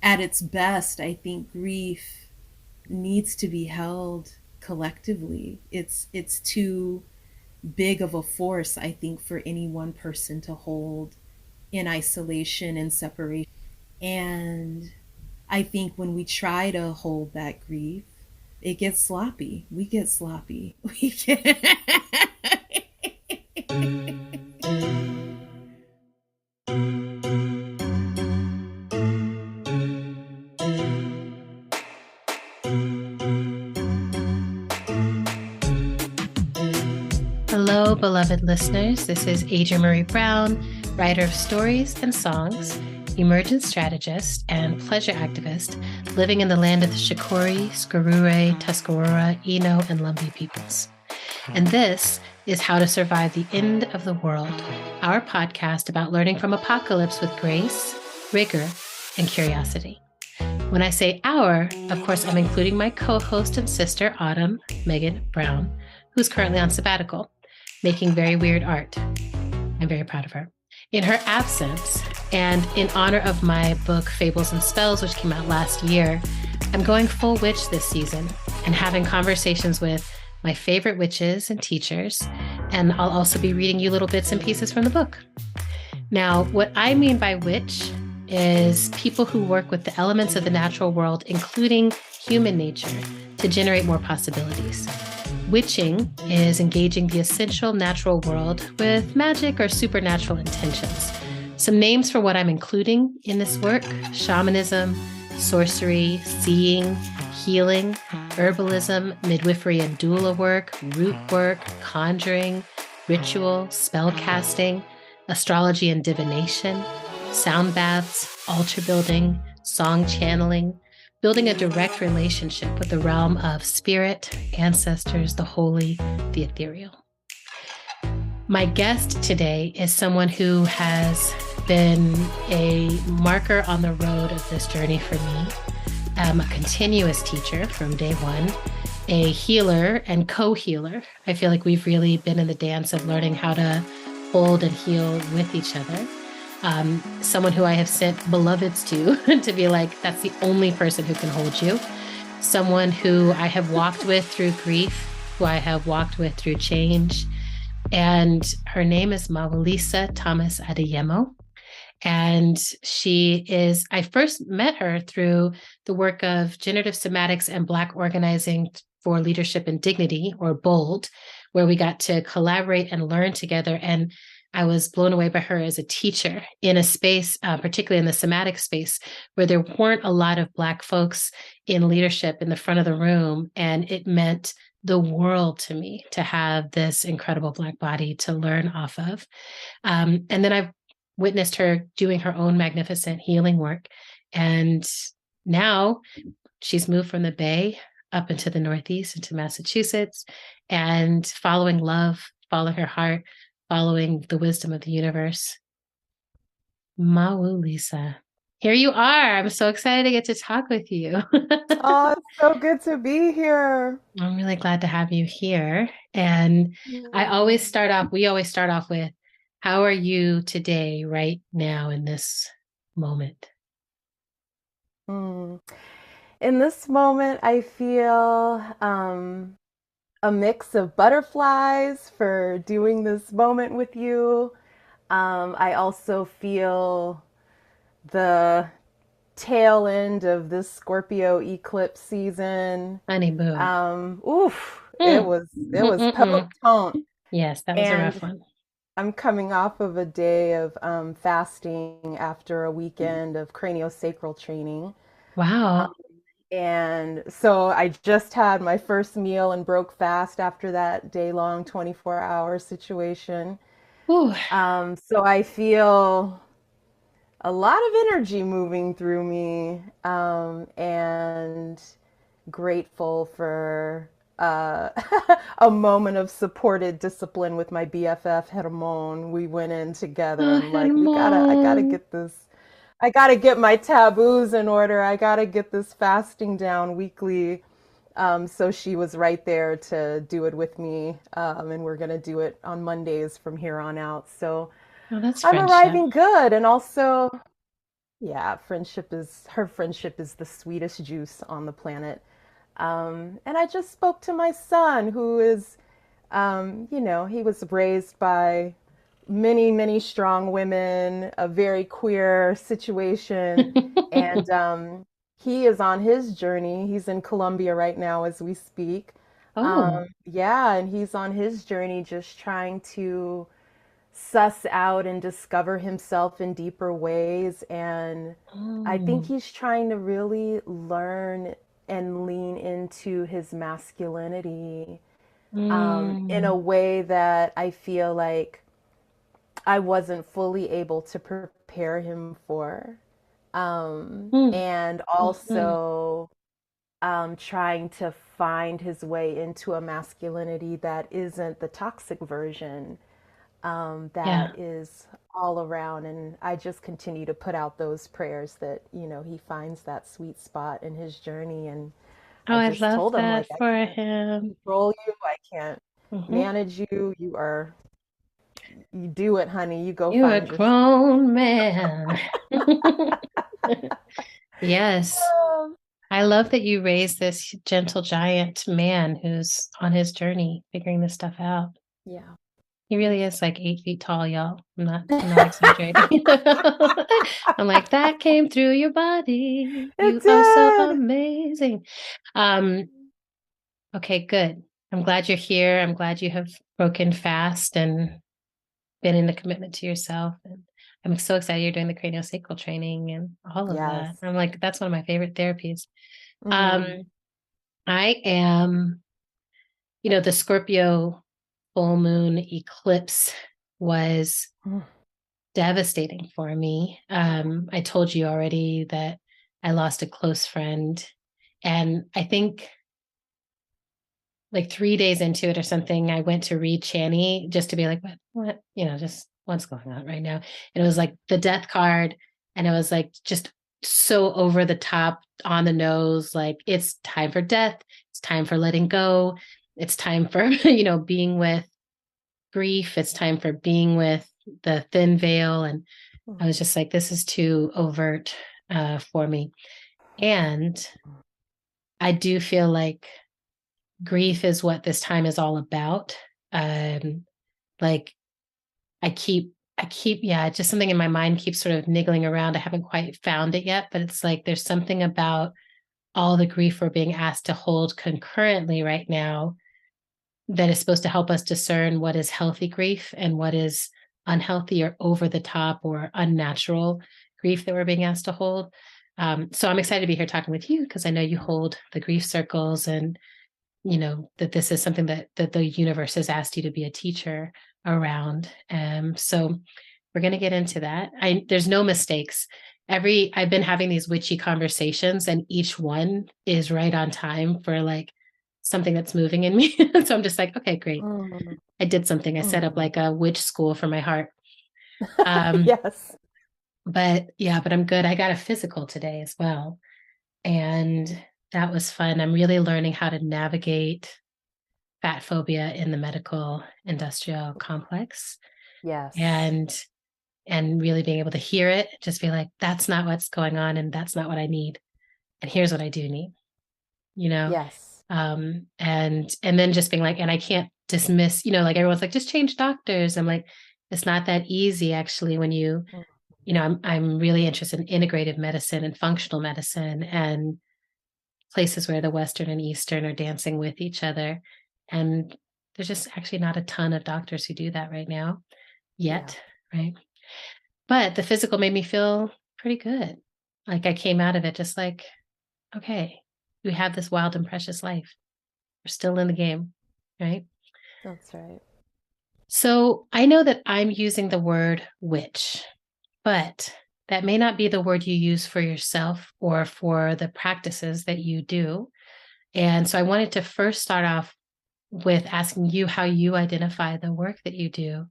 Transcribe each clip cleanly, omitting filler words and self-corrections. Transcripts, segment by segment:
at its best, I think grief needs to be held collectively. It's too big of a force, I think, for any one person to hold in isolation and separation. And I think when we try to hold that grief, it gets sloppy. We get sloppy. We get Hello, beloved listeners. This is Adrienne Marie Brown, writer of stories and songs, emergent strategist, and pleasure activist living in the land of the Shakori, Skarure, Tuscarora, Eno, and Lumbee peoples. And this is How to Survive the End of the World, our podcast about learning from apocalypse with grace, rigor, and curiosity. When I say our, of course, I'm including my co-host and sister, Autumn Megan Brown, who's currently on sabbatical, making very weird art. I'm very proud of her. In her absence, and in honor of my book, Fables and Spells, which came out last year, I'm going full witch this season and having conversations with my favorite witches and teachers, and I'll also be reading you little bits and pieces from the book. Now, what I mean by witch is people who work with the elements of the natural world, including human nature, to generate more possibilities. Witching is engaging the essential natural world with magic or supernatural intentions. Some names for what I'm including in this work: shamanism, sorcery, seeing, healing, herbalism, midwifery and doula work, root work, conjuring, ritual, spell casting, astrology and divination, sound baths, altar building, song channeling, building a direct relationship with the realm of spirit, ancestors, the holy, the ethereal. My guest today is someone who has been a marker on the road of this journey for me. A continuous teacher from day one, a healer and co-healer. I feel like we've really been in the dance of learning how to hold and heal with each other. Someone who I have sent beloveds to be like, that's the only person who can hold you. Someone who I have walked with through grief, who I have walked with through change. And her name is MawuLisa Thomas-Adeyemo. And I first met her through the work of generative somatics and Black organizing for leadership and dignity, or BOLD, where we got to collaborate and learn together. And I was blown away by her as a teacher in a space, particularly in the somatic space, where there weren't a lot of Black folks in leadership in the front of the room. And it meant the world to me to have this incredible Black body to learn off of. And then I've witnessed her doing her own magnificent healing work. And now she's moved from the Bay up into the Northeast, into Massachusetts, and following love, following her heart, following the wisdom of the universe. MawuLisa, here you are. I'm so excited to get to talk with you. Oh, it's so good to be here. I'm really glad to have you here. And we always start off with, how are you today, right now, in this moment? In this moment, I feel a mix of butterflies for doing this moment with you. I also feel the tail end of this Scorpio eclipse season. Honey boo. It was potent. Yes, that was a rough one. I'm coming off of a day of fasting after a weekend of craniosacral training. Wow. And so I just had my first meal and broke fast after that day-long 24-hour situation. So I feel a lot of energy moving through me, and grateful for a moment of supported discipline with my BFF Hermon. We went in together and like, I gotta get this. I gotta get my taboos in order. I gotta get this fasting down weekly. So she was right there to do it with me, and we're gonna do it on Mondays from here on out. So that's I'm friendship. arriving good, and also Yeah, her friendship is the sweetest juice on the planet. And I just spoke to my son, who is, he was raised by many, many strong women, a very queer situation. And he is on his journey. He's in Colombia right now as we speak. Oh. Yeah, and he's on his journey just trying to suss out and discover himself in deeper ways. And I think Oh. he's trying to really learn and lean into his masculinity in a Mm. way that I feel like I wasn't fully able to prepare him for. Mm. And Mhm. also trying to find his way into a masculinity that isn't the toxic version, that Yeah. is all around. And I just continue to put out those prayers that, he finds that sweet spot in his journey. And Oh, I I just love told him, that like, I for can't him. control you, I can't Hmm. manage you. You do it, honey. You go You're a find yourself. grown man. Yes. I love that you raised this gentle giant man who's on his journey figuring this stuff out. Yeah. He really Yes. is like 8 feet tall, y'all. I'm not exaggerating. I'm like, that came through your body. It You are so did. amazing. Um, okay, good. I'm glad you're here. I'm glad you have broken fast and been in a commitment to yourself. And I'm so excited you're doing the craniosacral training and all of Yes. that. I'm like, that's one of my favorite therapies. Um, Mm. I am, the Scorpio full moon eclipse was Mm. devastating for me. I told you already that I lost a close friend. And I think like 3 days into it or something, I went to read Channy just to be like, what, just what's going on right now. And it was like the death card. And it was like just so over the top, on the nose, like it's time for death. It's time for letting go. It's time for, being with grief. It's time for being with the thin veil. And I was just like, this is too overt for me. And I do feel like grief is what this time is all about. Like yeah, just something in my mind keeps sort of niggling around. I haven't quite found it yet, but it's like there's something about all the grief we're being asked to hold concurrently right now that is supposed to help us discern what is healthy grief and what is unhealthy or over the top or unnatural grief that we're being asked to hold. So I'm excited to be here talking with you because I know you hold the grief circles and that this is something that the universe has asked you to be a teacher around. So we're going to get into that. There's no mistakes. I've been having these witchy conversations and each one is right on time for like something that's moving in me. So I'm just like, okay, great. Mm. I did something. I set up Mm. like a witch school for my heart. Um, Yes. but I'm good. I got a physical today as well. And that was fun. I'm really learning how to navigate fat phobia in the medical industrial complex Yes. and really being able to hear it, just be like, that's not what's going on and that's not what I need. And here's what I do need, you know? Yes. And then just being like, and I can't dismiss, like everyone's like, just change doctors. I'm like, it's not that easy actually when Mm. I'm really interested in integrative medicine and functional medicine and places where the Western and Eastern are dancing with each other. And there's just actually not a ton of doctors who do that right now Yeah. yet, right? But the physical made me feel pretty good. Like I came out of it just like, okay, we have this wild and precious life. We're still in the game, right? That's right. So I know that I'm using the word witch, but that may not be the word you use for yourself or for the practices that you do. And so I wanted to first start off with asking you how you identify the work that you do.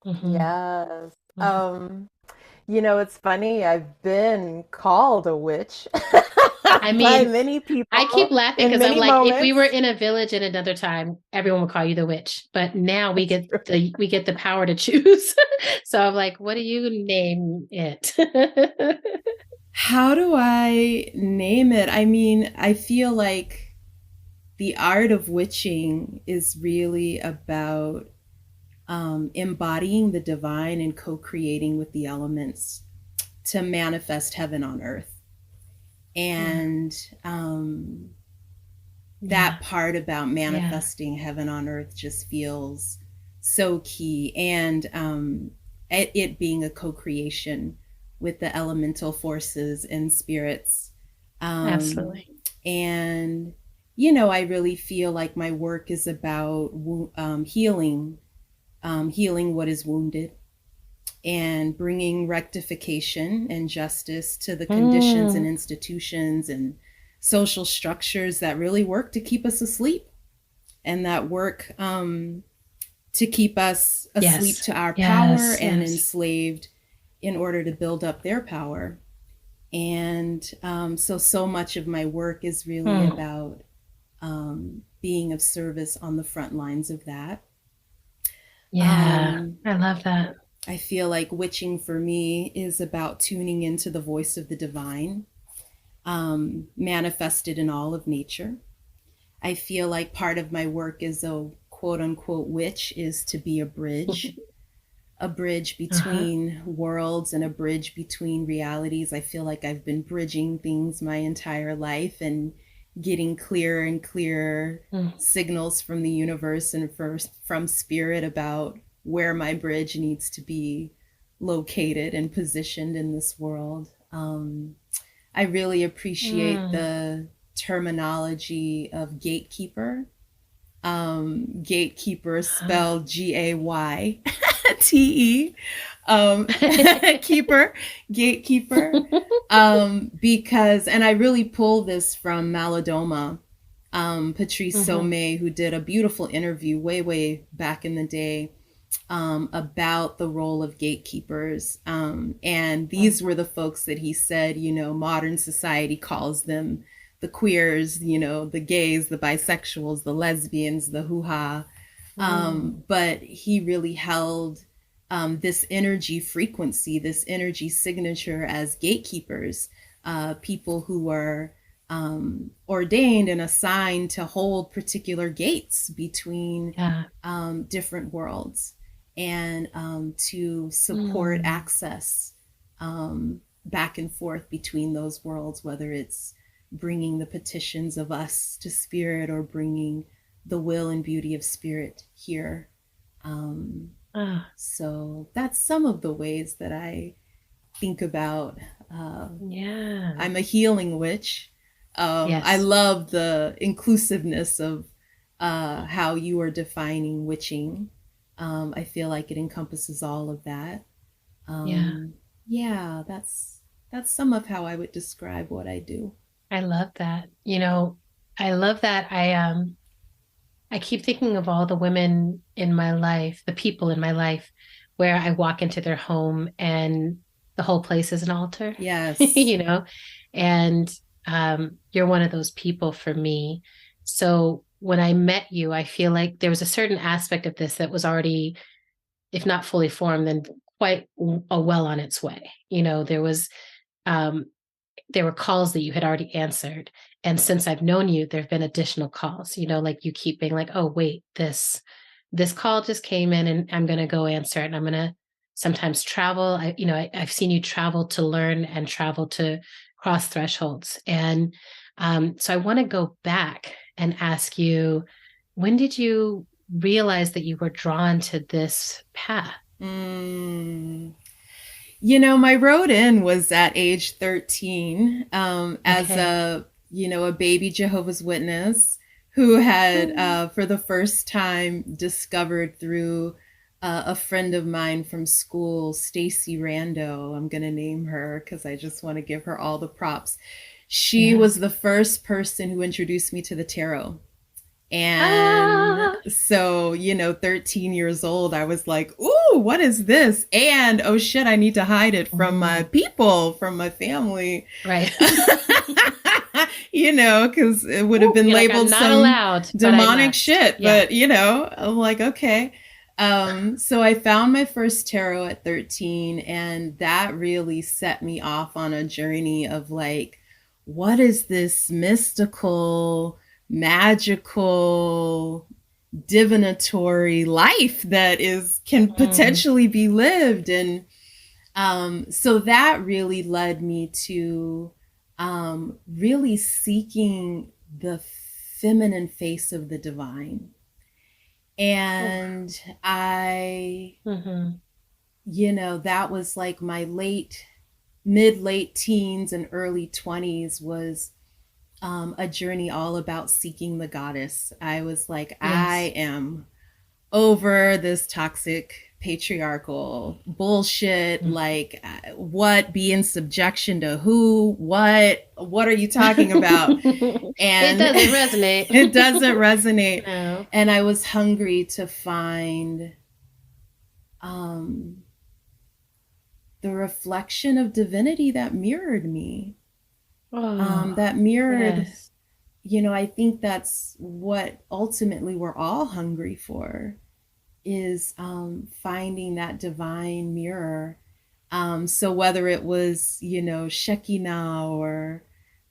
Mm-hmm. Yes. Mm-hmm. It's funny. I've been called a witch. I by mean, many I keep people laughing in because I'm many like, if we moments. were in a village at another time, everyone would call you the witch. But now That's true. we get the power to choose. So I'm like, what do you name it? How do I name it? I mean, I feel like the art of witching is really about embodying the divine and co creating with the elements to manifest heaven on earth. Yeah. And Yeah. that part about Yeah. manifesting heaven on earth just feels so key. And it being a co creation with the elemental forces and spirits. Um, Absolutely. and, I really feel like my work is about healing, healing what is wounded and bringing rectification and justice to the conditions and Mm. institutions and social structures that really work to keep us asleep and that work to keep us asleep Yes. to our power Yes. and Yes. enslaved in order to build up their power. And so much of my work is really Mm. about being of service on the front lines of that. Yeah. Um, I love that. I feel like witching for me is about tuning into the voice of the divine, manifested in all of nature. I feel like part of my work as a quote unquote witch is to be a bridge Uh-huh. between worlds and a bridge between realities. I feel like I've been bridging things my entire life and getting clearer and clearer Mm. signals from the universe and from spirit about where my bridge needs to be located and positioned in this world. I really appreciate Mm. the terminology of gatekeeper. Gatekeeper Uh-huh. spelled GAYTE. Keeper, gatekeeper. Because, and I really pull this from Malidoma, Patrice Mhm. Somé, who did a beautiful interview way, way back in the day about the role of gatekeepers. And Mm. these were the folks that he said, modern society calls them the queers, the gays, the bisexuals, the lesbians, the hoo-ha. Mm. But he really held this energy frequency, this energy signature as gatekeepers, people who were ordained and assigned to hold particular gates between Yeah. different worlds and to support Mm. access back and forth between those worlds, whether it's bringing the petitions of us to spirit or bringing the will and beauty of spirit here. Um, Ah, so that's some of the ways that I think about. yeah. I'm a healing witch. I Yes. love the inclusiveness of how you are defining witching. I feel like it encompasses all of that. Yeah. Yeah, that's some of how I would describe what I do. I love that. I love that. I keep thinking of all the women in my life, the people in my life, where I walk into their home and the whole place is an altar, Yes. you know, and you're one of those people for me. So when I met you, I feel like there was a certain aspect of this that was already, if not fully formed, then quite well on its way. Um, there were calls that you had already answered. And since I've known you, there have been additional calls, like you keep being like, oh, wait, this call just came in and I'm going to go answer it. And I'm going to sometimes travel. I've seen you travel to learn and travel to cross thresholds. And so I want to go back and ask you, when did you realize that you were drawn to this path? Mm. My road in was at age 13 as Okay. a baby Jehovah's Witness who had, Mm. for the first time, discovered through a friend of mine from school, Stacy Rando. I'm going to name her because I just want to give her all the props. She Yeah. was the first person who introduced me to the tarot. And Ah, so, 13 years old, I was like, ooh, what is this? And oh shit, I need to hide it from my mm, people, from my family. right. because it would have been You're labeled like, I'm not some allowed, demonic shit. Yeah. But, I'm like, okay. So I found my first tarot at 13, and that really set me off on a journey of like, what is this mystical, magical, divinatory life that can potentially be lived? And so that really led me to really seeking the feminine face of the divine. And I, that was like my mid-late teens and early 20s was a journey all about seeking the goddess. I was like, yes. I am over this toxic patriarchal bullshit. Like, what? Be in subjection to who? What are you talking about? And it doesn't resonate. It doesn't resonate. No. And I was hungry to find the reflection of divinity that mirrored me. That mirrored, yes. I think that's what ultimately we're all hungry for, is finding that divine mirror. So whether it was, Shekinah or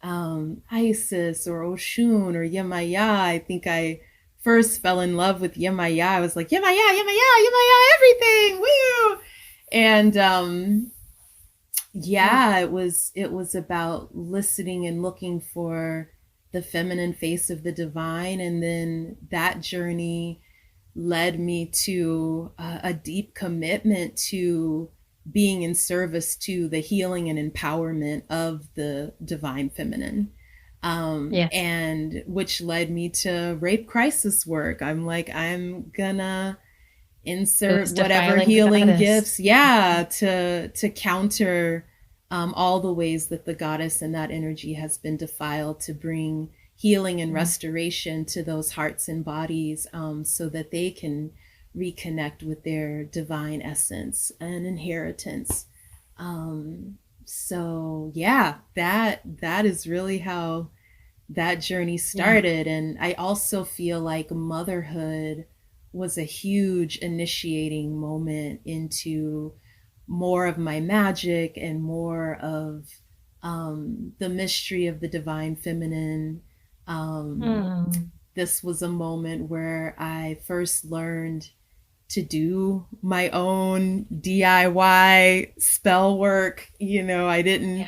Isis or Oshun or Yemaya, I think I first fell in love with Yemaya. I was like, Yemaya, everything, woo! And it was about listening and looking for the feminine face of the divine. And then that journey led me to a deep commitment to being in service to the healing and empowerment of the divine feminine. And which led me to rape crisis work. I'm like, I'm gonna insert whatever healing gifts, to counter all the ways that the goddess and that energy has been defiled, to bring healing and restoration to those hearts and bodies, so that they can reconnect with their divine essence and inheritance. So that is really how that journey started. And I also feel like motherhood was a huge initiating moment into more of my magic and more of the mystery of the divine feminine. This was a moment where I first learned to do my own DIY spell work. I didn't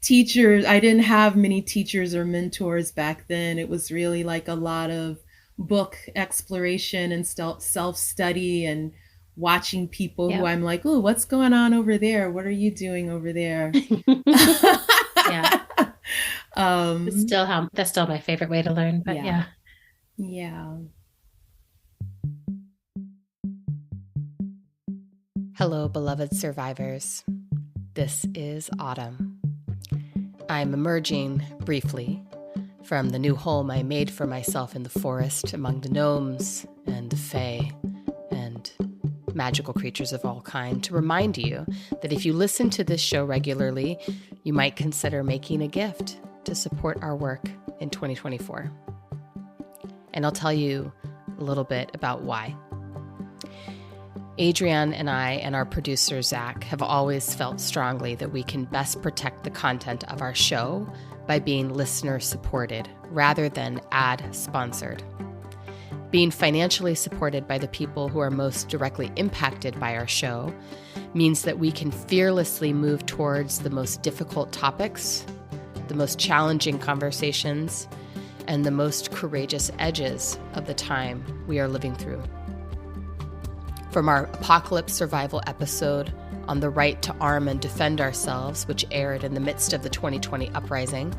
I didn't have many teachers or mentors back then. It was really like a lot of book exploration and self-study and watching people who I'm like, oh, what's going on over there? What are you doing over there? That's still my favorite way to learn, but yeah. Hello, beloved survivors. This is Autumn. I'm emerging briefly from the new home I made for myself in the forest among the gnomes and the fae and magical creatures of all kind to remind you that if you listen to this show regularly, you might consider making a gift to support our work in 2024. And I'll tell you a little bit about why. Adrienne and I and our producer, Zach, have always felt strongly that we can best protect the content of our show by being listener-supported rather than ad-sponsored. Being financially supported by the people who are most directly impacted by our show means that we can fearlessly move towards the most difficult topics, the most challenging conversations, and the most courageous edges of the time we are living through. From our apocalypse survival episode on the right to arm and defend ourselves, which aired in the midst of the 2020 uprising,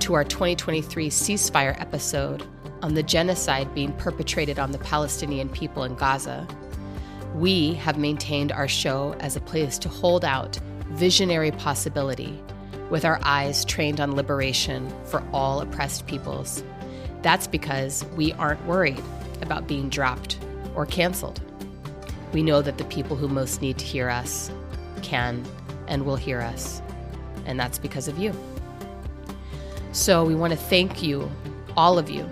to our 2023 ceasefire episode on the genocide being perpetrated on the Palestinian people in Gaza, we have maintained our show as a place to hold out visionary possibility with our eyes trained on liberation for all oppressed peoples. That's because we aren't worried about being dropped or canceled. We know that the people who most need to hear us can and will hear us, and that's because of you. So we want to thank you, all of you,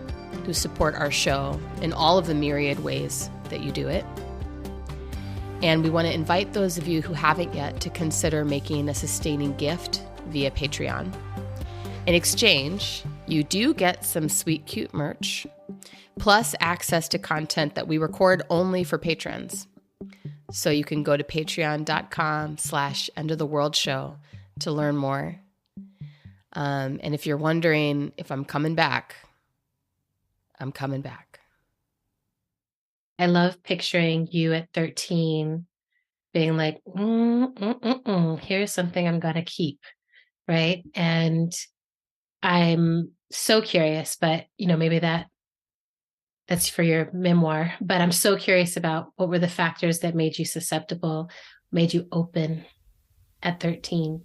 who support our show in all of the myriad ways that you do it. And we want to invite those of you who haven't yet to consider making a sustaining gift via Patreon. In exchange, you do get some sweet, cute merch, plus access to content that we record only for patrons. So you can go to patreon.com/endoftheworldshow to learn more. And if you're wondering if I'm coming back, I'm coming back. I love picturing you at 13 being like, here's something I'm going to keep, right? And I'm so curious, but maybe that's for your memoir, but I'm so curious about what were the factors that made you susceptible, made you open at 13,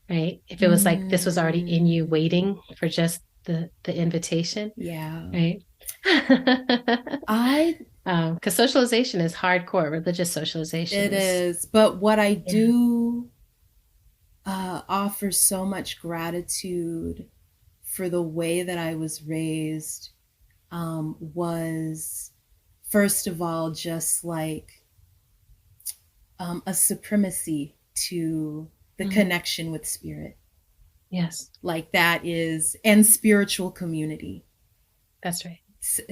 right? If it was like this was already in you waiting for just the invitation. Yeah. Right. Because socialization is hardcore, religious socialization. It is. But what I do offer so much gratitude for the way that I was raised was, first of all, just like a supremacy to the connection with spirit. Yes. Like that is, and spiritual community. That's right.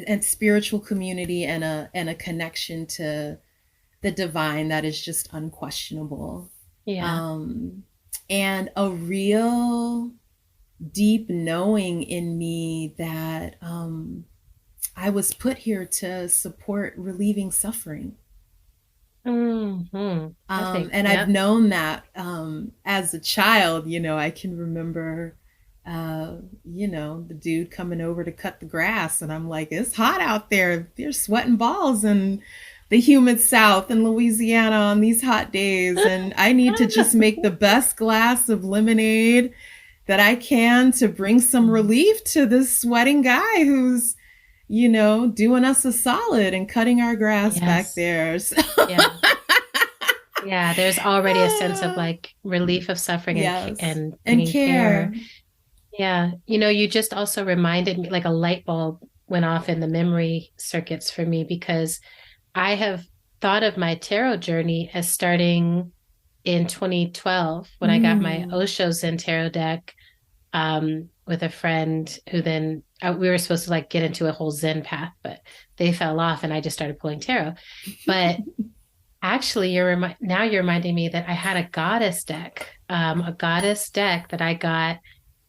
And spiritual community and a connection to the divine that is just unquestionable. Yeah. And a real deep knowing in me that I was put here to support relieving suffering. Mm-hmm. I've known that as a child. I can remember the dude coming over to cut the grass, and I'm like, it's hot out there. They're sweating balls in the humid South in Louisiana on these hot days, and I need to just make the best glass of lemonade that I can to bring some relief to this sweating guy who's doing us a solid and cutting our grass back there. So. Yeah, there's already a sense of like relief of suffering and care. Yeah. You just also reminded me, like a light bulb went off in the memory circuits for me, because I have thought of my tarot journey as starting in 2012 when I got my Osho Zen tarot deck with a friend who then we were supposed to like get into a whole Zen path, but they fell off and I just started pulling tarot. But actually, you're reminding me that I had a goddess deck that I got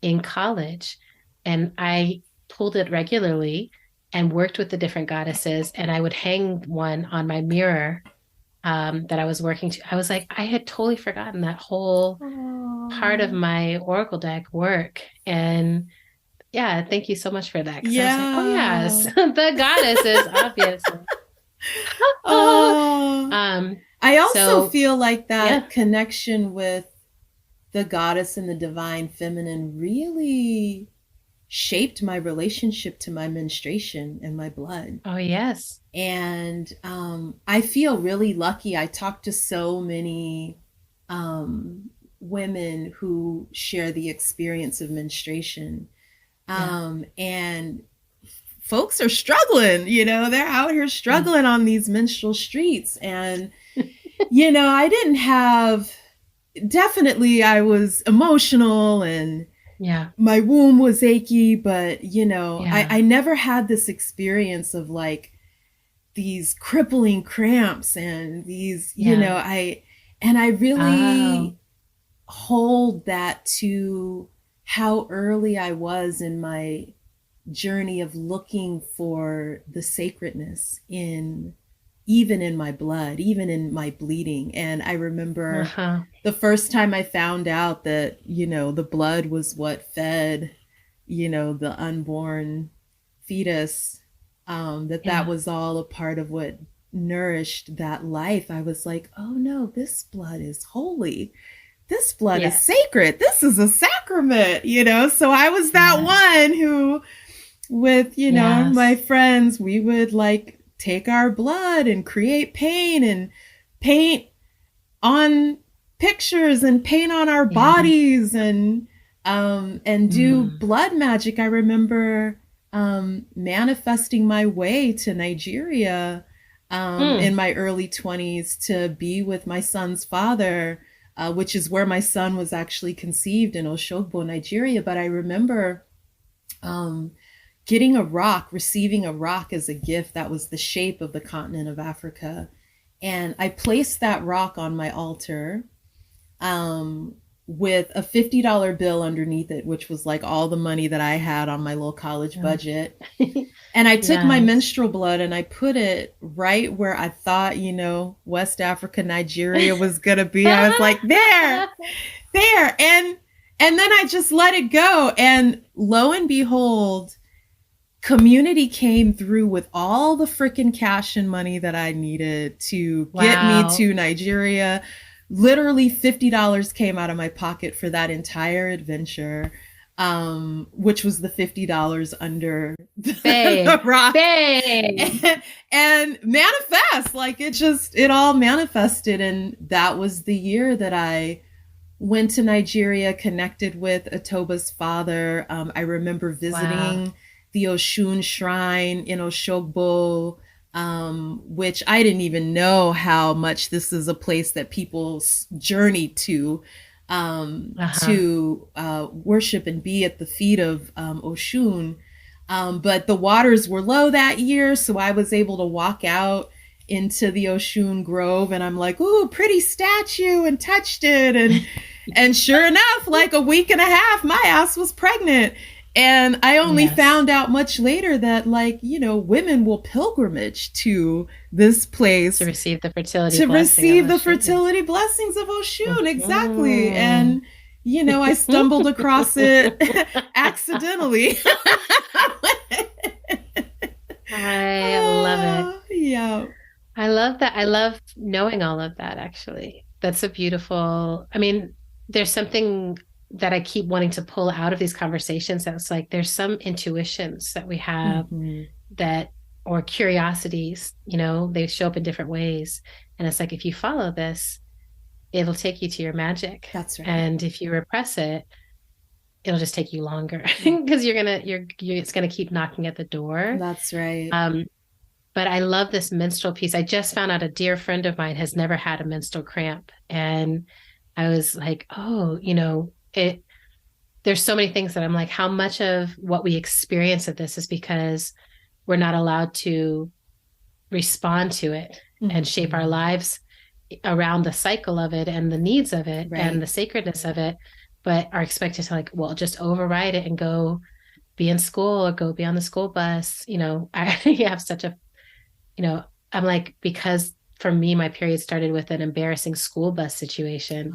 in college, and I pulled it regularly and worked with the different goddesses, and I would hang one on my mirror that I was working to. I was like, I had totally forgotten that whole part of my oracle deck work. And yeah, thank you so much for that. Yeah. I was like, oh yes, the goddesses, obviously. I also feel like that connection with the goddess and the divine feminine really shaped my relationship to my menstruation and my blood. Oh, yes. And I feel really lucky. I talk to so many women who share the experience of menstruation. And folks are struggling, they're out here struggling on these menstrual streets. And, definitely I was emotional and my womb was achy, but, I never had this experience of like these crippling cramps and these, I really hold that to how early I was in my journey of looking for the sacredness even in my blood, even in my bleeding. And I remember the first time I found out that, the blood was what fed, the unborn fetus, that was all a part of what nourished that life. I was like, oh no, this blood is holy. This blood is sacred. This is a sacrament, So I was that one who, with, my friends, we would like take our blood and create paint and paint on pictures and paint on our bodies. And and do blood magic. I remember manifesting my way to Nigeria in my early 20s to be with my son's father, which is where my son was actually conceived, in Oshogbo, Nigeria. But I remember getting a rock, receiving a rock as a gift that was the shape of the continent of Africa. And I placed that rock on my altar with a $50 bill underneath it, which was like all the money that I had on my little college budget. And I took my menstrual blood and I put it right where I thought, West Africa, Nigeria was going to be. I was like, there. And then I just let it go. And lo and behold, community came through with all the freaking cash and money that I needed to get me to Nigeria. Literally $50 came out of my pocket for that entire adventure, which was the $50 under the rock. And manifest, like it all manifested. And that was the year that I went to Nigeria, connected with Atoba's father. I remember visiting the Oshun shrine in Oshogbo, which I didn't even know how much this is a place that people journey to worship and be at the feet of Oshun. But the waters were low that year, so I was able to walk out into the Oshun Grove, and I'm like, ooh, pretty statue, and touched it. And sure enough, like a week and a half, my ass was pregnant. And I only found out much later that, women will pilgrimage to this place to receive the fertility blessings of Oshun. Exactly. And, I stumbled across it accidentally. I love it. Yeah. I love that. I love knowing all of that, actually. That's a beautiful, there's something that I keep wanting to pull out of these conversations. That's like, there's some intuitions that we have or curiosities, they show up in different ways. And it's like, if you follow this, it'll take you to your magic. That's right. And if you repress it, it'll just take you longer because it's going to keep knocking at the door. That's right. But I love this menstrual piece. I just found out a dear friend of mine has never had a menstrual cramp. And I was like, there's so many things that I'm like, how much of what we experience of this is because we're not allowed to respond to it and shape our lives around the cycle of it and the needs of it and the sacredness of it, but are expected to just override it and go be in school or go be on the school bus. I have such a, I'm like, because for me, my period started with an embarrassing school bus situation.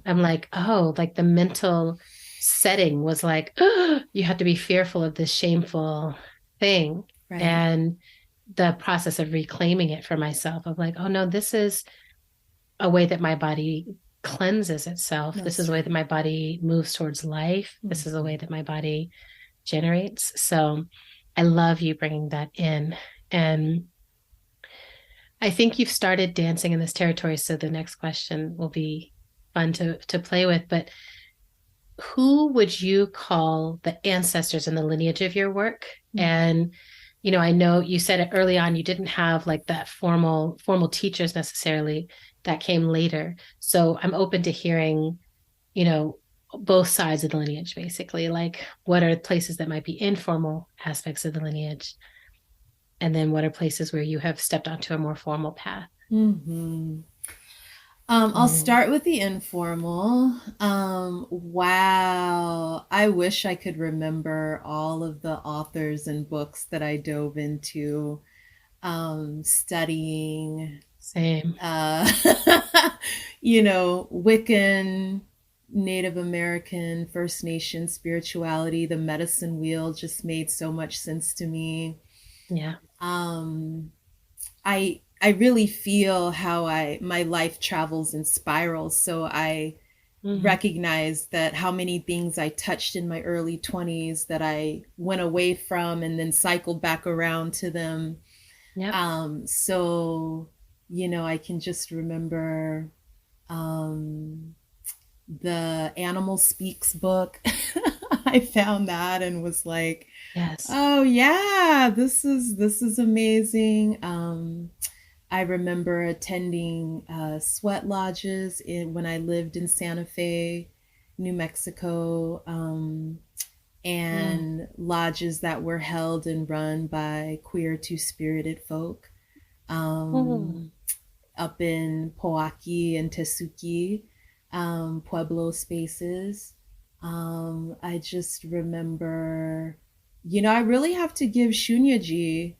I'm like, the mental setting was like, you have to be fearful of this shameful thing. Right. And the process of reclaiming it for myself of like, oh no, this is a way that my body cleanses itself. This is a way that my body moves towards life. This is a way that my body generates. So I love you bringing that in. And I think you've started dancing in this territory, so the next question will be fun to play with. But who would you call the ancestors in the lineage of your work? And, I know you said it early on, you didn't have like that formal teachers necessarily. That came later. So I'm open to hearing, both sides of the lineage, basically. Like, what are places that might be informal aspects of the lineage? And then what are places where you have stepped onto a more formal path? I'll start with the informal. Wow. I wish I could remember all of the authors and books that I dove into studying. Same. Wiccan, Native American, First Nation spirituality, the medicine wheel just made so much sense to me. Yeah. I really feel how my life travels in spirals. So I recognize that how many things I touched in my early 20s that I went away from and then cycled back around to them. Yep. So, I can just remember the Animal Speaks book. I found that and was like, Yes. oh yeah, this is amazing. I remember attending sweat lodges when I lived in Santa Fe, New Mexico, Mm. and lodges that were held and run by queer two-spirited folk, Mm. um, up in Poaki and Tesuki, Pueblo spaces. I just remember, I really have to give Shunyaji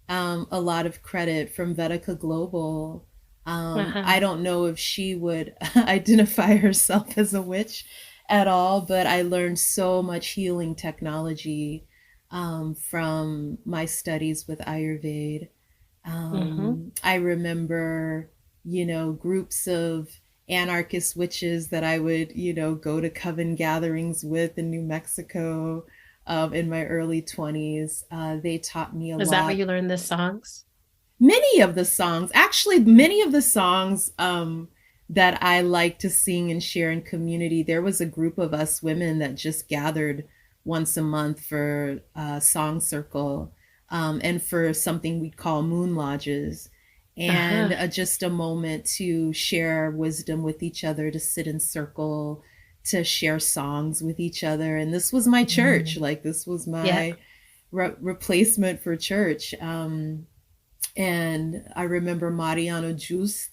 a lot of credit from Vedika Global. I Uh-huh. don't know if she would identify herself as a witch at all, but I learned so much healing technology from my studies with Ayurveda. Mm-hmm. I remember, groups of anarchist witches that I would, go to coven gatherings with in New Mexico in my early 20s. They taught me a Is that where lot. you learned the songs? Many of the songs that I like to sing and share in community, there was a group of us women that just gathered once a month for a song circle, and for something we call moon lodges, and Uh-huh. just a moment to share wisdom with each other, to sit in circle, to share songs with each other. And this was my church, Mm. like this was Yeah. my replacement for church. And I remember Mariano Just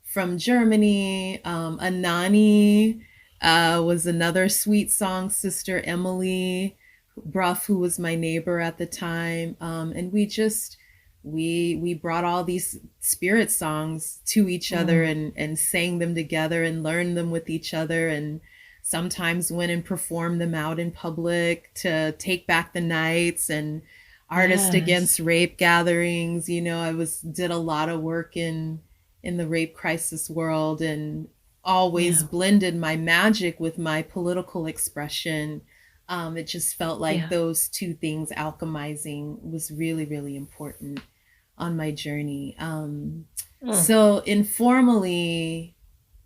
from Germany. Anani was another sweet song sister. Emily Bruff, who was my neighbor at the time, and we brought all these spirit songs to each other, Mm. and sang them together and learned them with each other, and sometimes went and performed them out in public to take back the nights, and artist Yes. against rape gatherings. I did a lot of work in the rape crisis world, and always Yeah. blended my magic with my political expression. It just felt like Yeah. those two things alchemizing was really, really important on my journey. Mm. So informally,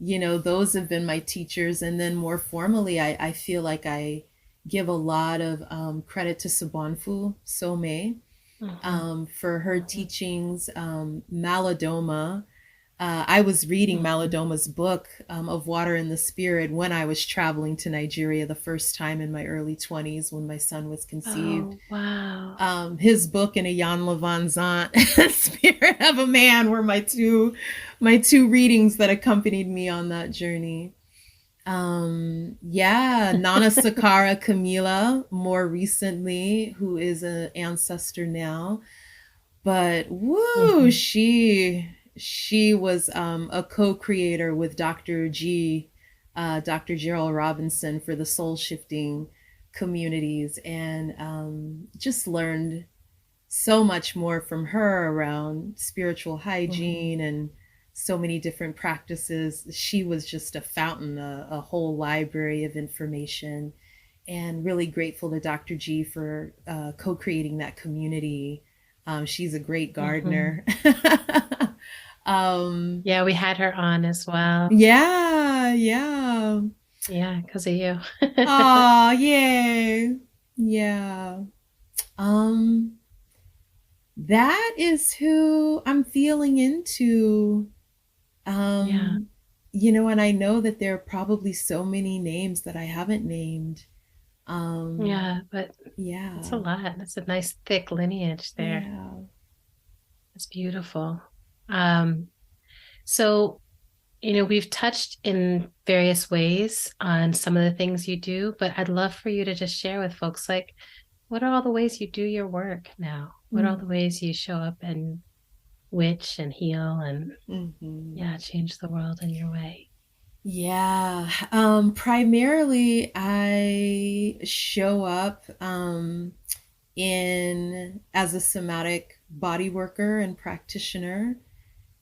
those have been my teachers. And then more formally, I feel like I give a lot of credit to Sobonfu Some, Mm-hmm. for her Mm-hmm. teachings. Malidoma, I was reading Mm-hmm. Malidoma's book, of Water and the Spirit, when I was traveling to Nigeria the first time in my early 20s when my son was conceived. Oh, wow. His book and Ayan Levanzant, Spirit of a Man, were my two readings that accompanied me on that journey. Yeah, Nana Sakara Camila, more recently, who is an ancestor now. But woo, Mm-hmm. she was a co-creator with Dr. G, Dr. Gerald Robinson, for the soul shifting communities, and just learned so much more from her around spiritual Mm-hmm. hygiene and so many different practices. She was just a fountain, a whole library of information, and really grateful to Dr. G for co-creating that community. She's a great Mm-hmm. gardener. um, Yeah, we had her on as well. yeah, yeah. Yeah, because of you. Oh, yay. Yeah. Um, that is who I'm feeling into. Yeah. Um, and I know that there are probably so many names that I haven't named. Um, Yeah, but it's a yeah, lot. That's a nice thick lineage there. yeah. It's beautiful. Um, so, we've touched in various ways on some of the things you do, but I'd love for you to just share with folks, like, what are all the ways you do your work now? What are all Mm. the ways you show up and witch and heal and, Hmm. yeah, change the world in your way? Yeah. Primarily, I show up in as a somatic body worker and practitioner,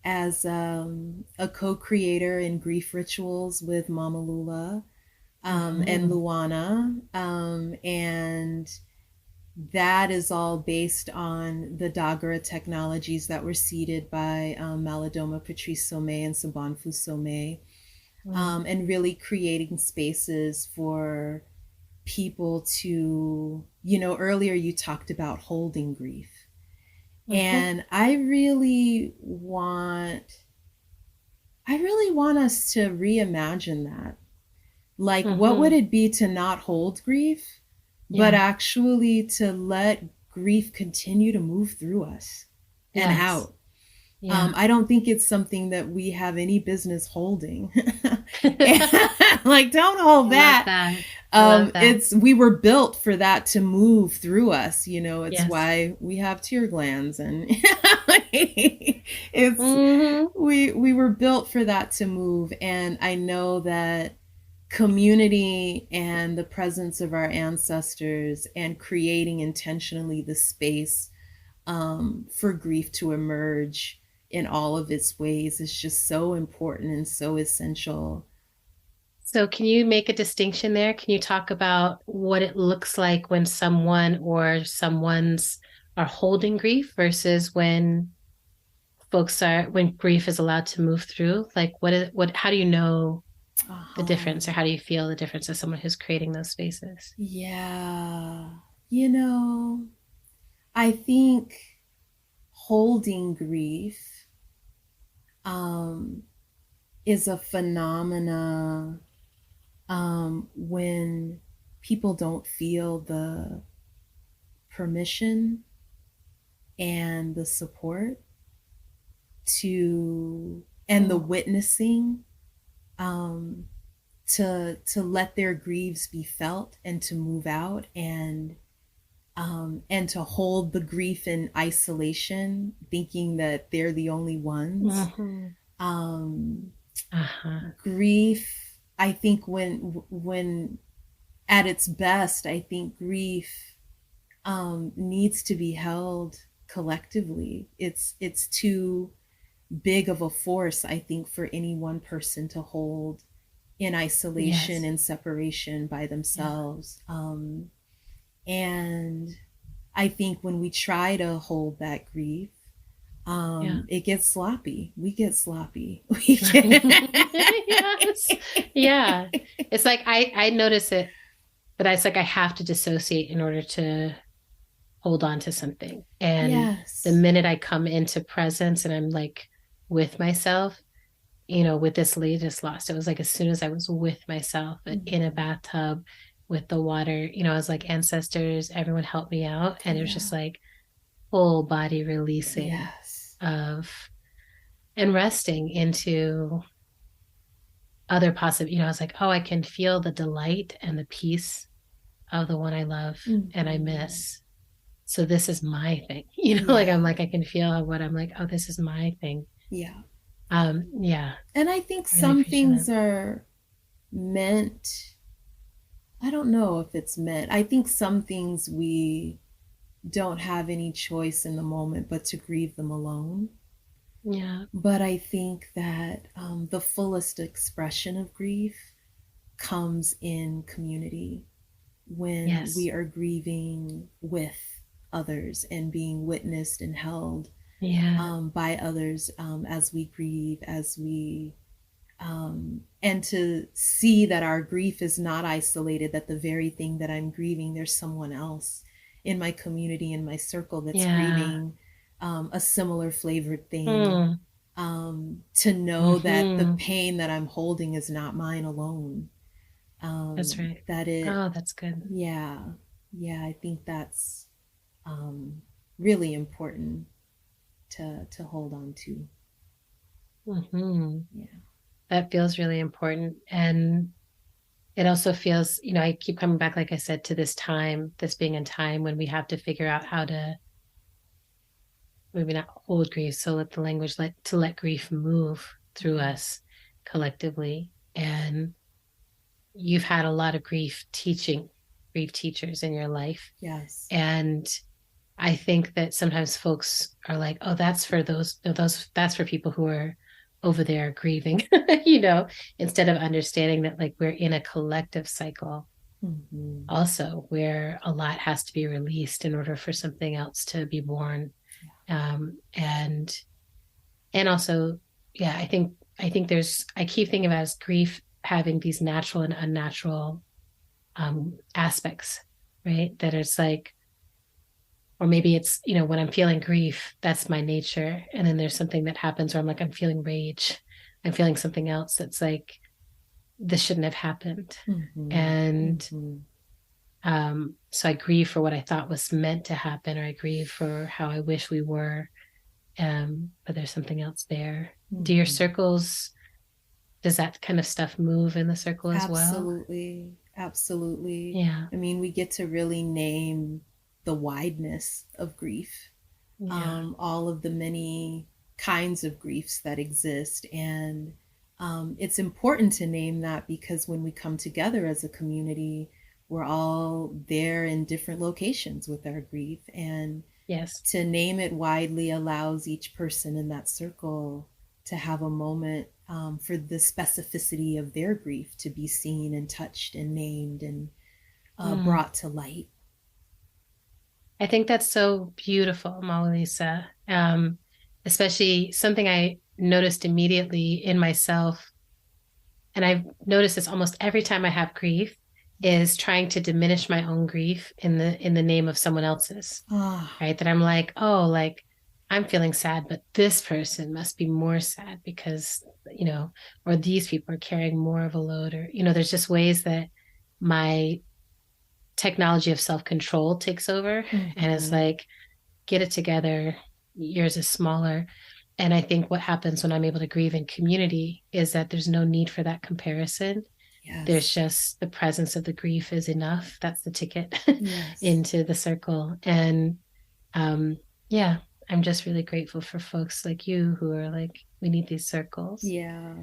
as a co-creator in grief rituals with Mama Lula, and Mm-hmm. Luana, and that is all based on the Dagara technologies that were seeded by Malidoma Patrice Somé and Sabanfu Somé. and really creating spaces for people to, earlier you talked about holding grief. And I really want us to reimagine that. Like, what would it be to not hold grief, but actually to let grief continue to move through us and out? I don't think it's something that we have any business holding. Like, don't hold that. We were built for that to move through us. It's why we have tear glands, and we were built for that to move. And I know that community and the presence of our ancestors and creating intentionally the space for grief to emerge in all of its ways is just so important and so essential. So can you make a distinction there? Can you talk about what it looks like when someone or someone's are holding grief versus when grief is allowed to move through? Like how do you know the difference, or how do you feel the difference as someone who's creating those spaces? Yeah. I think holding grief is a phenomena when people don't feel the permission and the support and the witnessing to let their grieves be felt and to move out and to hold the grief in isolation, thinking that they're the only ones. Grief, I think when at its best, I think grief needs to be held collectively. It's too big of a force, I think, for any one person to hold in isolation and separation by themselves. And I think when we try to hold that grief, it gets sloppy. We get sloppy. Yes. Yeah. It's like I notice it, but it's like I have to dissociate in order to hold on to something. And the minute I come into presence and I'm like with myself, with this latest loss, it was like as soon as I was with myself in a bathtub with the water, I was like, ancestors, everyone help me out. And it was just like full body releasing of and resting into other possible, I was like, oh, I can feel the delight and the peace of the one I love and I miss. So this is my thing, like I'm like, I can feel what I'm like, oh, this is my thing. Yeah. And I think some things are meant, I don't know if it's meant. I think some things we don't have any choice in the moment but to grieve them alone. Yeah. But I think that the fullest expression of grief comes in community when we are grieving with others and being witnessed and held by others as we grieve, and to see that our grief is not isolated, that the very thing that I'm grieving, there's someone else in my community, in my circle that's grieving a similar flavored thing. To know that the pain that I'm holding is not mine alone. That's right. That's good. Yeah. I think that's really important to hold on to. Yeah. That feels really important. And it also feels, I keep coming back, like I said, to this being a time when we have to figure out how to maybe not hold grief, so let the language to let grief move through us collectively. And you've had a lot of grief teachers in your life. Yes. And I think that sometimes folks are like, oh, that's for that's for people who are over there grieving, instead of understanding that like we're in a collective cycle also where a lot has to be released in order for something else to be born. And also, I think I think I keep thinking about as grief having these natural and unnatural aspects, right? That it's like, or maybe it's, when I'm feeling grief, that's my nature. And then there's something that happens where I'm feeling rage. I'm feeling something else that's like, this shouldn't have happened. Mm-hmm. And Mm-hmm. So I grieve for what I thought was meant to happen, or I grieve for how I wish we were. But there's something else there. Mm-hmm. Do your circles, does that kind of stuff move in the circle as well? Absolutely. Yeah. I mean, we get to really name the wideness of grief, Yeah. all of the many kinds of griefs that exist. And it's important to name that because when we come together as a community, we're all there in different locations with our grief. And Yes. to name it widely allows each person in that circle to have a moment for the specificity of their grief to be seen and touched and named and brought to light. I think that's so beautiful, MawuLisa. Especially something I noticed immediately in myself, and I've noticed this almost every time I have grief, is trying to diminish my own grief in the name of someone else's. Right? That I'm like, oh, like I'm feeling sad, but this person must be more sad because, or these people are carrying more of a load, or, there's just ways that my technology of self-control takes over. And it's like, get it together, yours is smaller. And I think what happens when I'm able to grieve in community is that there's no need for that comparison. Yes. There's just the presence of the grief is enough. That's the ticket Yes. into the circle. And yeah, I'm just really grateful for folks like you who are like, we need these circles. Yeah.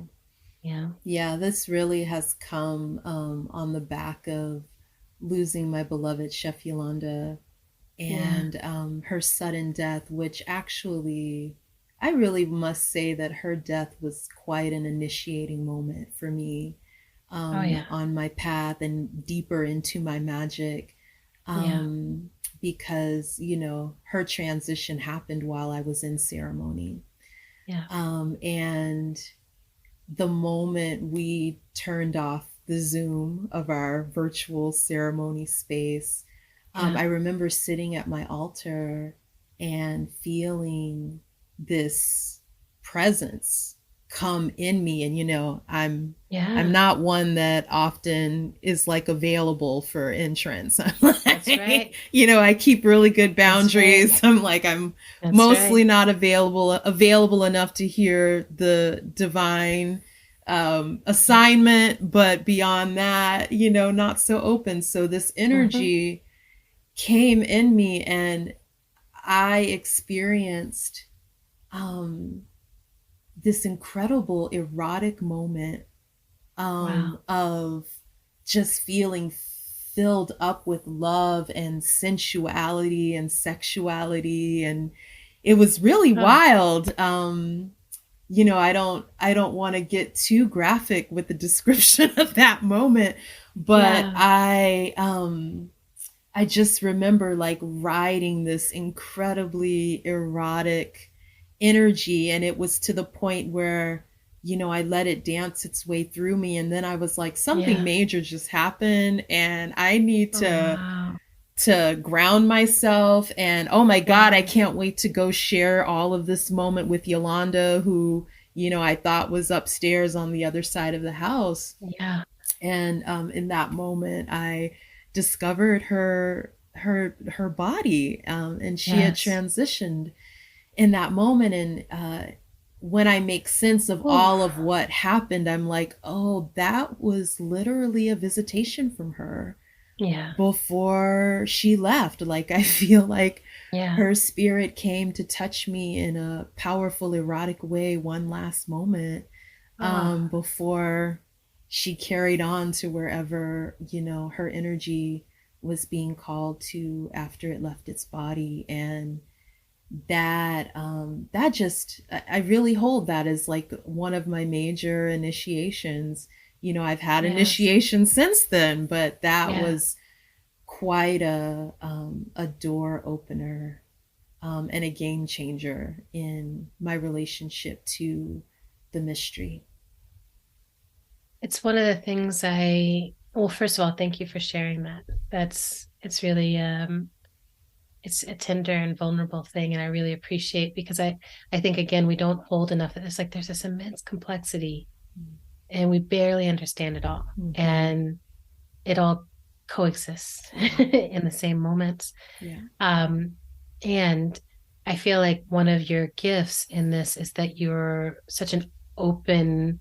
Yeah. Yeah, this really has come on the back of losing my beloved Chef Yolanda and her sudden death, which actually, I really must say that her death was quite an initiating moment for me on my path and deeper into my magic. Because, her transition happened while I was in ceremony. Yeah. And the moment we turned off the Zoom of our virtual ceremony space, I remember sitting at my altar and feeling this presence come in me. And, I'm not one that often is like available for entrance. I'm like, that's right. I keep really good boundaries. Right. I'm that's mostly right. Not available enough to hear the divine assignment, but beyond that, not so open. So this energy came in me and I experienced this incredible erotic moment of just feeling filled up with love and sensuality and sexuality, and it was really wild. I don't want to get too graphic with the description of that moment, but I just remember like riding this incredibly erotic energy, and it was to the point where, I let it dance its way through me, and then I was like, something major just happened, and I need to ground myself. And oh my God, I can't wait to go share all of this moment with Yolanda, who, I thought was upstairs on the other side of the house. Yeah. And in that moment, I discovered her body, and she had transitioned in that moment. And when I make sense of all of what happened, I'm like, oh, that was literally a visitation from her before she left. Like, I feel like her spirit came to touch me in a powerful, erotic way one last moment before she carried on to wherever, her energy was being called to after it left its body. And that just, I really hold that as like one of my major initiations. I've had initiations since then, but that was quite a door opener and a game changer in my relationship to the mystery. It's one of the things well, first of all, thank you for sharing that. It's really, it's a tender and vulnerable thing. And I really appreciate, because I think, again, we don't hold enough. It's like there's this immense complexity and we barely understand it all. Mm-hmm. And it all coexists in the same moments. Yeah. And I feel like one of your gifts in this is that you're such an open,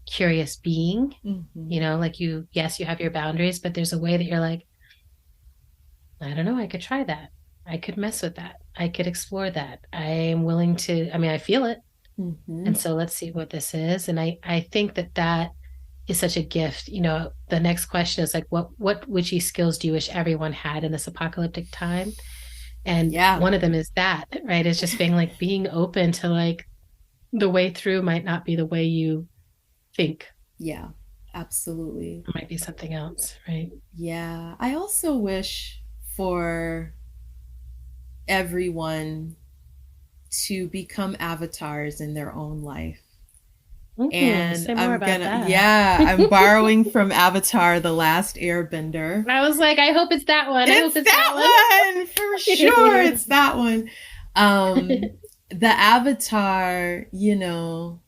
curious being. Mm-hmm. You know, like yes, you have your boundaries, but there's a way that you're like, I don't know, I could try that. I could mess with that. I could explore that. I am willing to, I feel it. Mm-hmm. And so let's see what this is. And I think that is such a gift. You know, the next question is like, what witchy skills do you wish everyone had in this apocalyptic time? And one of them is that, right? It's just being open to like the way through might not be the way you think. Yeah, absolutely. It might be something else, right? Yeah. I also wish for everyone to become avatars in their own life. And I'm borrowing from Avatar: The Last Airbender. I was like, I hope it's that one. I hope it's that one for sure. It's that one. The Avatar, you know,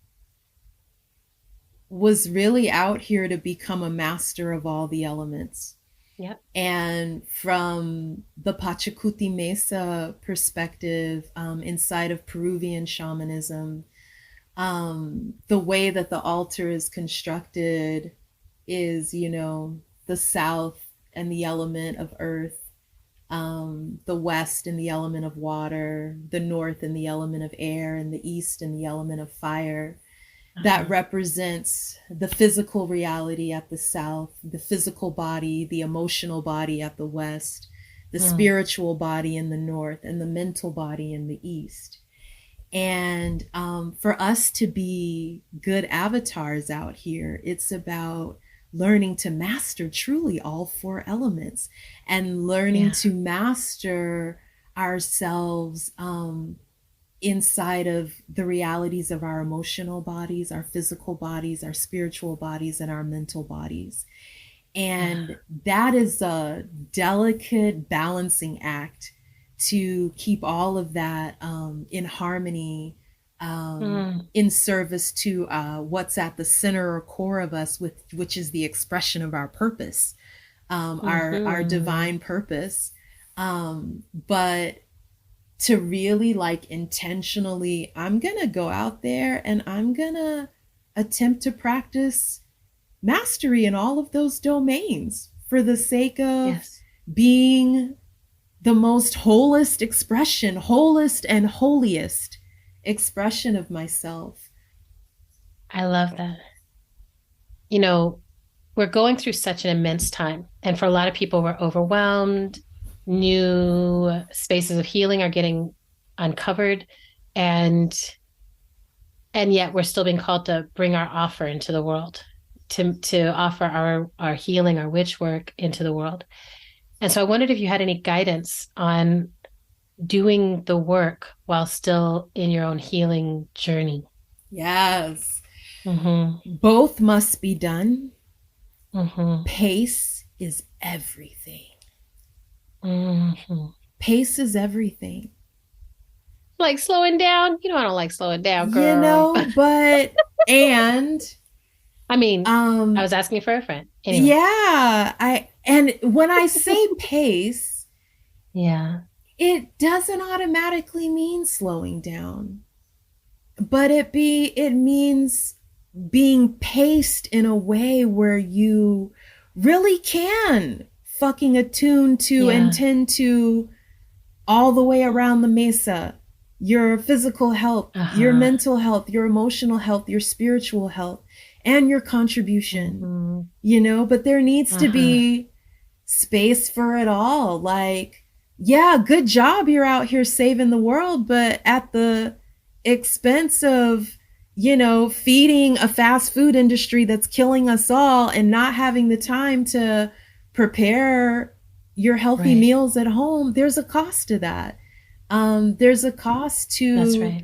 was really out here to become a master of all the elements. Yep. And from the Pachacuti Mesa perspective, inside of Peruvian shamanism, the way that the altar is constructed is, you know, the south and the element of earth, the west and the element of water, the north and the element of air, and the east and the element of fire. That represents the physical reality at the south, the physical body, the emotional body at the west, the spiritual body in the north, and the mental body in the east. And for us to be good avatars out here, it's about learning to master truly all four elements and learning to master ourselves inside of the realities of our emotional bodies, our physical bodies, our spiritual bodies, and our mental bodies. And that is a delicate balancing act to keep all of that in harmony, in service to what's at the center or core of us, which is the expression of our purpose, our divine purpose. But to really like intentionally, I'm gonna go out there and I'm gonna attempt to practice mastery in all of those domains for the sake of being the most wholest and holiest expression of myself. I love that. You know, we're going through such an immense time, and for a lot of people, we're overwhelmed. New spaces of healing are getting uncovered, and yet we're still being called to bring our offer into the world, to offer our healing, our witch work into the world. And so I wondered if you had any guidance on doing the work while still in your own healing journey. Yes. Both must be done. Pace is everything. Pace is everything. Like slowing down? You know, I don't like slowing down, girl. You know, but, and... I mean, I was asking for a friend. Anyway. Yeah, and when I say pace, it doesn't automatically mean slowing down, but it means being paced in a way where you really can fucking attune to and tend to all the way around the mesa, your physical health, your mental health, your emotional health, your spiritual health, and your contribution, you know, but there needs to be space for it all. Like, yeah, good job. You're out here saving the world, but at the expense of, you know, feeding a fast food industry that's killing us all and not having the time to prepare your healthy meals at home. There's a cost to that. There's a cost to,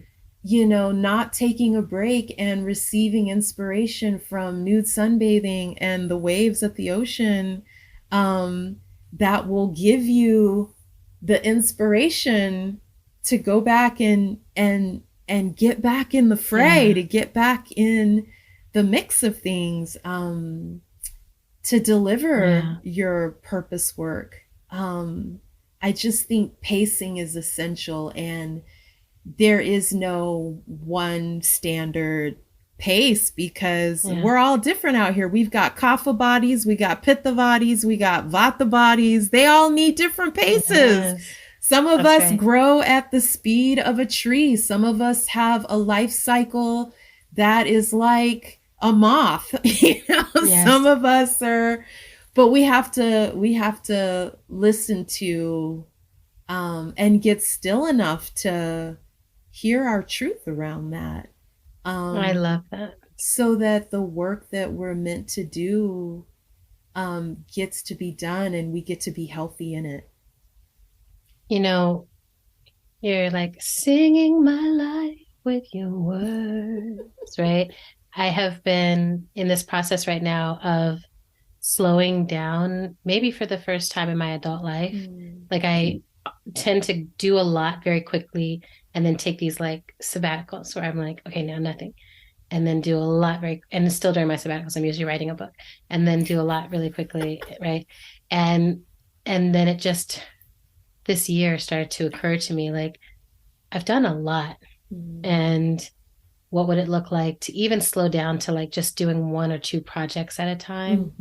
not taking a break and receiving inspiration from nude sunbathing and the waves at the ocean, that will give you the inspiration to go back and get back in the fray, to get back in the mix of things, to deliver your purpose work. I just think pacing is essential, and there is no one standard pace because we're all different out here. We've got kapha bodies, we got pitta bodies, we got vata bodies. They all need different paces. Yes. Some of us grow at the speed of a tree. Some of us have a life cycle that is like a moth. Some of us are, but we have to listen to and get still enough to hear our truth around that. I love that. So that the work that we're meant to do gets to be done and we get to be healthy in it. You're like singing my life with your words, right? I have been in this process right now of slowing down, maybe for the first time in my adult life. Like I tend to do a lot very quickly and then take these like sabbaticals where I'm like, okay, now nothing. And then do a lot and still during my sabbaticals, I'm usually writing a book, and then do a lot really quickly, right? And then it just, this year started to occur to me, like, I've done a lot. And what would it look like to even slow down to like just doing 1 or 2 projects at a time?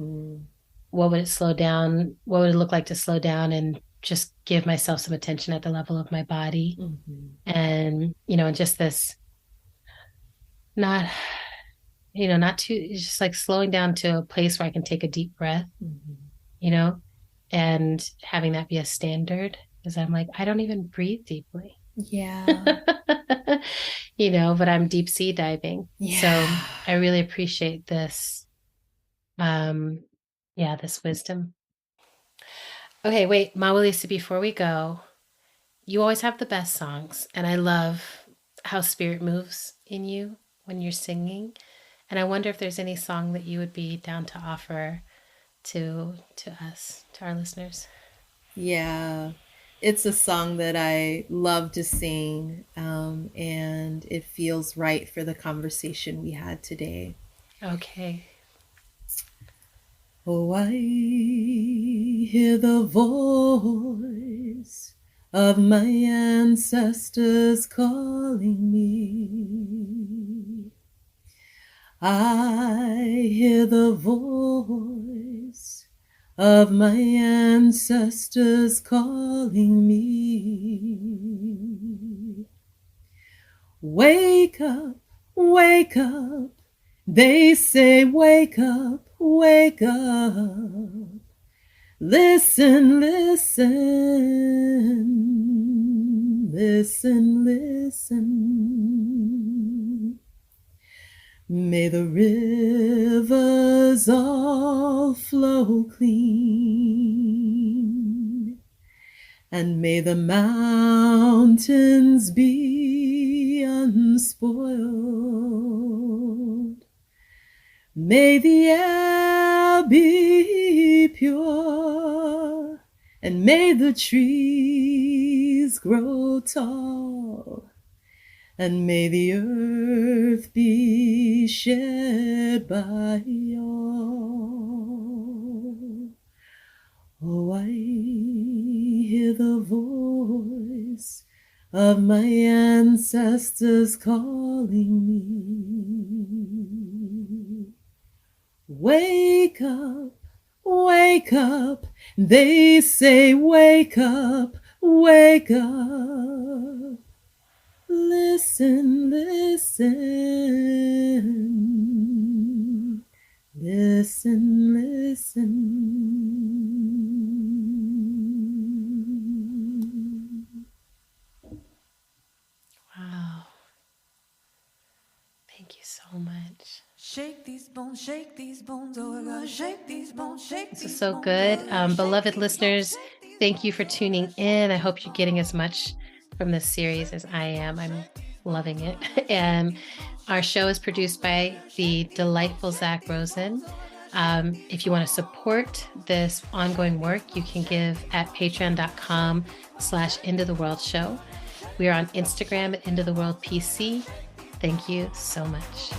What would it look like to slow down and just give myself some attention at the level of my body? And, and just this, not too, just like slowing down to a place where I can take a deep breath, and having that be a standard, because I'm like, I don't even breathe deeply. But I'm deep sea diving. So I really appreciate this. This wisdom. Okay, wait, MawuLisa, before we go, you always have the best songs, and I love how spirit moves in you when you're singing. And I wonder if there's any song that you would be down to offer to us, to our listeners. Yeah, it's a song that I love to sing, and it feels right for the conversation we had today. Okay. Oh, I hear the voice of my ancestors calling me. I hear the voice of my ancestors calling me. Wake up, wake up. They say, wake up, wake up. Listen, listen, listen, listen. May the rivers all flow clean, and may the mountains be unspoiled. May the air be pure, and may the trees grow tall, and may the earth be shared by all. Oh, I hear the voice of my ancestors calling me. Wake up, wake up. They say, wake up, wake up. Listen, listen, listen, listen. Wow. Thank you so much. Shake these bones, oh I gotta shake these bones, shake these bones. This is so good. Beloved listeners, thank you for tuning in. I hope you're getting as much from this series as I am. I'm loving it. And our show is produced by the delightful Zach Rosen. If you want to support this ongoing work, you can give at patreon.com/IntoTheWorldShow. We are on Instagram at IntoTheWorldPC. Thank you so much.